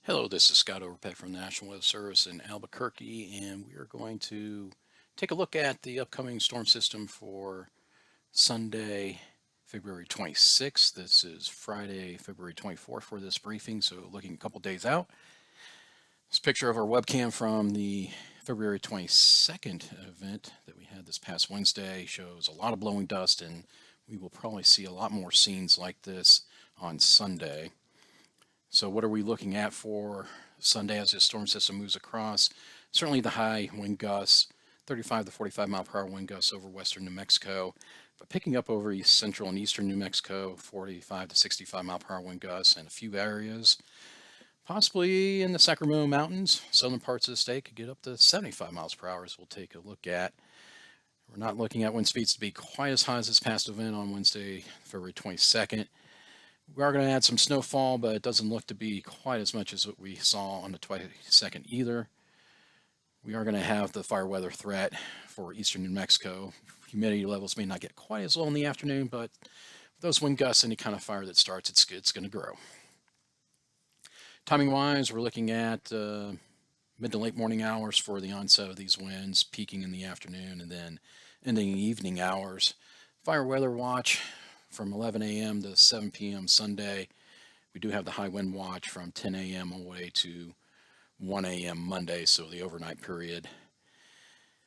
Hello, this is Scott Overpeck from the National Weather Service in Albuquerque, and we are going to take a look at the upcoming storm system for Sunday, February 26th. This is Friday, February 24th for this briefing, so looking a couple days out. This picture of our webcam from the February 22nd event that we had this past Wednesday shows a lot of blowing dust, and we will probably see a lot more scenes like this on Sunday. So what are we looking at for Sunday as this storm system moves across? Certainly the high wind gusts, 35 to 45 mile per hour wind gusts over western New Mexico, but picking up over east central and eastern New Mexico, 45 to 65 mile per hour wind gusts in a few areas. Possibly in the Sacramento Mountains, southern parts of the state could get up to 75 miles per hour, as we'll take a look at. We're not looking at wind speeds to be quite as high as this past event on Wednesday, February 22nd. We are going to add some snowfall, but it doesn't look to be quite as much as what we saw on the 22nd either. We are going to have the fire weather threat for eastern New Mexico. Humidity levels may not get quite as low in the afternoon, but with those wind gusts, any kind of fire that starts, it's going to grow. Timing-wise, we're looking at mid to late morning hours for the onset of these winds, peaking in the afternoon, and then ending in evening hours. Fire weather watch from 11 a.m. to 7 p.m. Sunday. We do have the high wind watch from 10 a.m. all the way to 1 a.m. Monday, so the overnight period.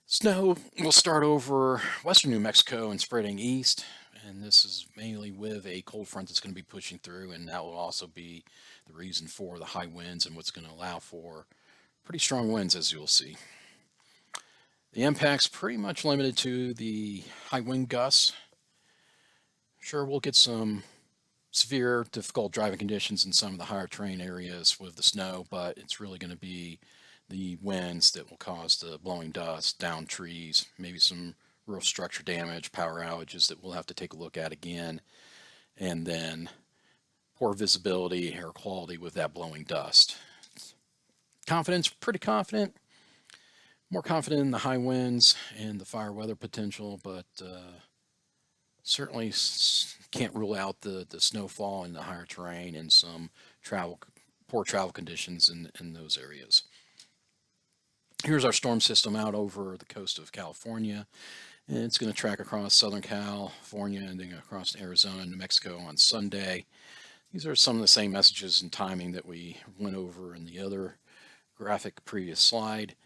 Snow will start over western New Mexico and spreading east, and this is mainly with a cold front that's going to be pushing through, and that will also be the reason for the high winds and what's going to allow for pretty strong winds, as you'll see. The impact's pretty much limited to the high wind gusts. Sure, we'll get some severe, difficult driving conditions in some of the higher terrain areas with the snow, but it's really going to be the winds that will cause the blowing dust, down trees, maybe some real structure damage, power outages that we'll have to take a look at again, and then poor visibility, air quality with that blowing dust. Confidence, pretty confident. More confident in the high winds and the fire weather potential, but certainly can't rule out the snowfall in the higher terrain and some poor travel conditions in those areas. Here's our storm system out over the coast of California, and it's going to track across Southern California and then across Arizona and New Mexico on Sunday. These are some of the same messages and timing that we went over in the other graphic previous slide,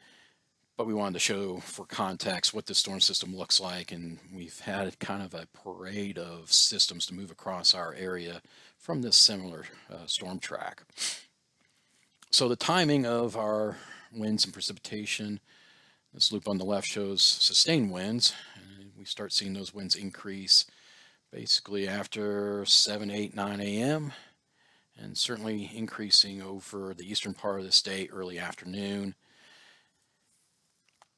but we wanted to show for context what the storm system looks like, and we've had kind of a parade of systems to move across our area from this similar storm track. So the timing of our winds and precipitation, this loop on the left shows sustained winds, and we start seeing those winds increase basically after 7, 8, 9 a.m., and certainly increasing over the eastern part of the state early afternoon.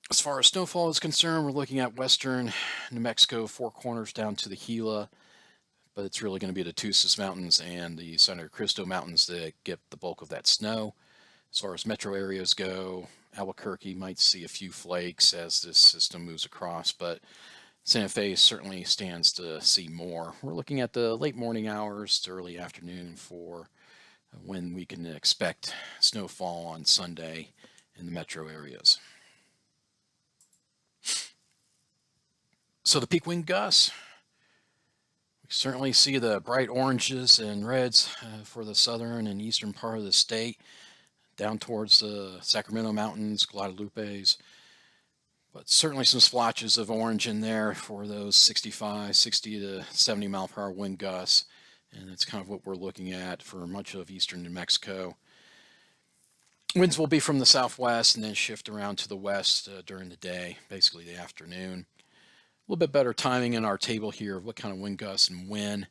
As far as snowfall is concerned, we're looking at western New Mexico, Four Corners down to the Gila, but it's really going to be the Tusas Mountains and the San Cristo Mountains that get the bulk of that snow. As far as metro areas go, Albuquerque might see a few flakes as this system moves across, but Santa Fe certainly stands to see more. We're looking at the late morning hours to early afternoon for when we can expect snowfall on Sunday in the metro areas. So the peak wind gusts, we certainly see the bright oranges and reds for the southern and eastern part of the state, down towards the Sacramento Mountains, Guadalupes, but certainly some splotches of orange in there for those 65, 60 to 70 mile per hour wind gusts, and that's kind of what we're looking at for much of eastern New Mexico. Winds will be from the southwest and then shift around to the west during the day, basically the afternoon. A little bit better timing in our table here of what kind of wind gusts and when.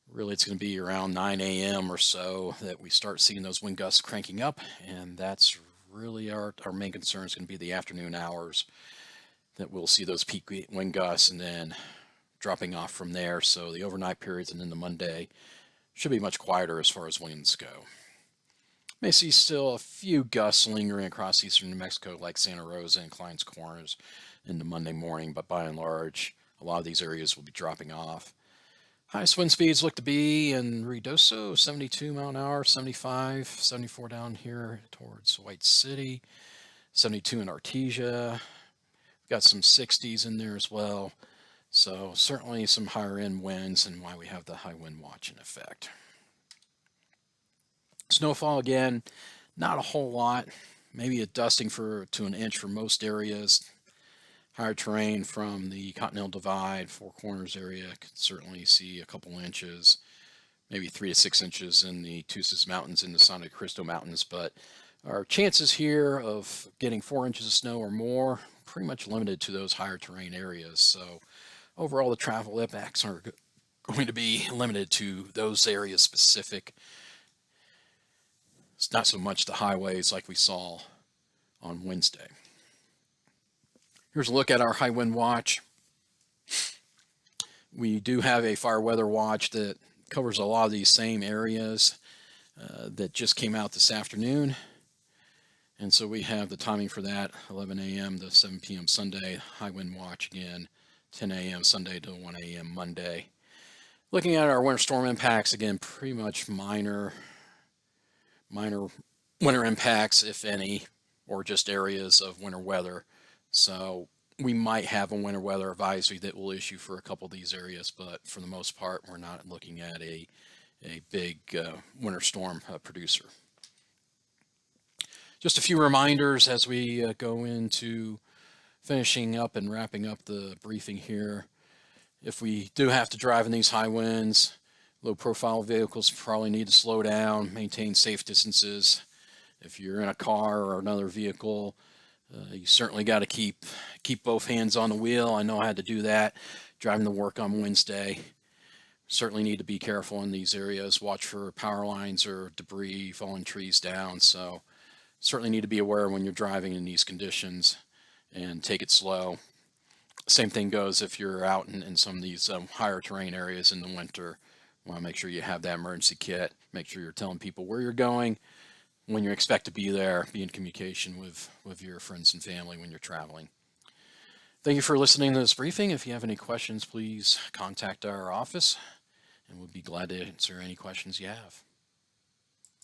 Really, it's going to be around 9 a.m. or so that we start seeing those wind gusts cranking up, and that's really our main concern is going to be the afternoon hours that we'll see those peak wind gusts and then dropping off from there. So the overnight periods and then the Monday should be much quieter as far as winds go. May see still a few gusts lingering across eastern New Mexico like Santa Rosa and Clines Corners into Monday morning, but by and large, a lot of these areas will be dropping off. Highest wind speeds look to be in Ruidoso, 72 mile an hour, 75, 74 down here towards White City, 72 in Artesia. Got some 60s in there as well. So certainly some higher end winds, and why we have the high wind watch in effect. Snowfall again, not a whole lot, maybe a dusting to an inch for most areas. Higher terrain from the Continental Divide, Four Corners area could certainly see a couple inches, maybe 3 to 6 inches in the Tusas Mountains and the San Cristo Mountains. But our chances here of getting 4 inches of snow or more pretty much limited to those higher terrain areas. So overall, the travel impacts are going to be limited to those areas specific. It's not so much the highways like we saw on Wednesday. Here's a look at our high wind watch. We do have a fire weather watch that covers a lot of these same areas that just came out this afternoon. And so we have the timing for that, 11 a.m. to 7 p.m. Sunday, high wind watch again, 10 a.m. Sunday to 1 a.m. Monday. Looking at our winter storm impacts, again, pretty much minor winter impacts, if any, or just areas of winter weather. So we might have a winter weather advisory that will issue for a couple of these areas, but for the most part, we're not looking at a big winter storm producer. Just a few reminders as we go into finishing up and wrapping up the briefing here. If we do have to drive in these high winds, low profile vehicles probably need to slow down, maintain safe distances. If you're in a car or another vehicle, you certainly got to keep both hands on the wheel. I know I had to do that driving to work on Wednesday. Certainly need to be careful in these areas. Watch for power lines or debris, falling trees down. So certainly need to be aware when you're driving in these conditions and take it slow. Same thing goes if you're out in some of these higher terrain areas in the winter. You want to make sure you have that emergency kit. Make sure you're telling people where you're going, when you expect to be there, be in communication with your friends and family when you're traveling. Thank you for listening to this briefing. If you have any questions, please contact our office, and we'll be glad to answer any questions you have.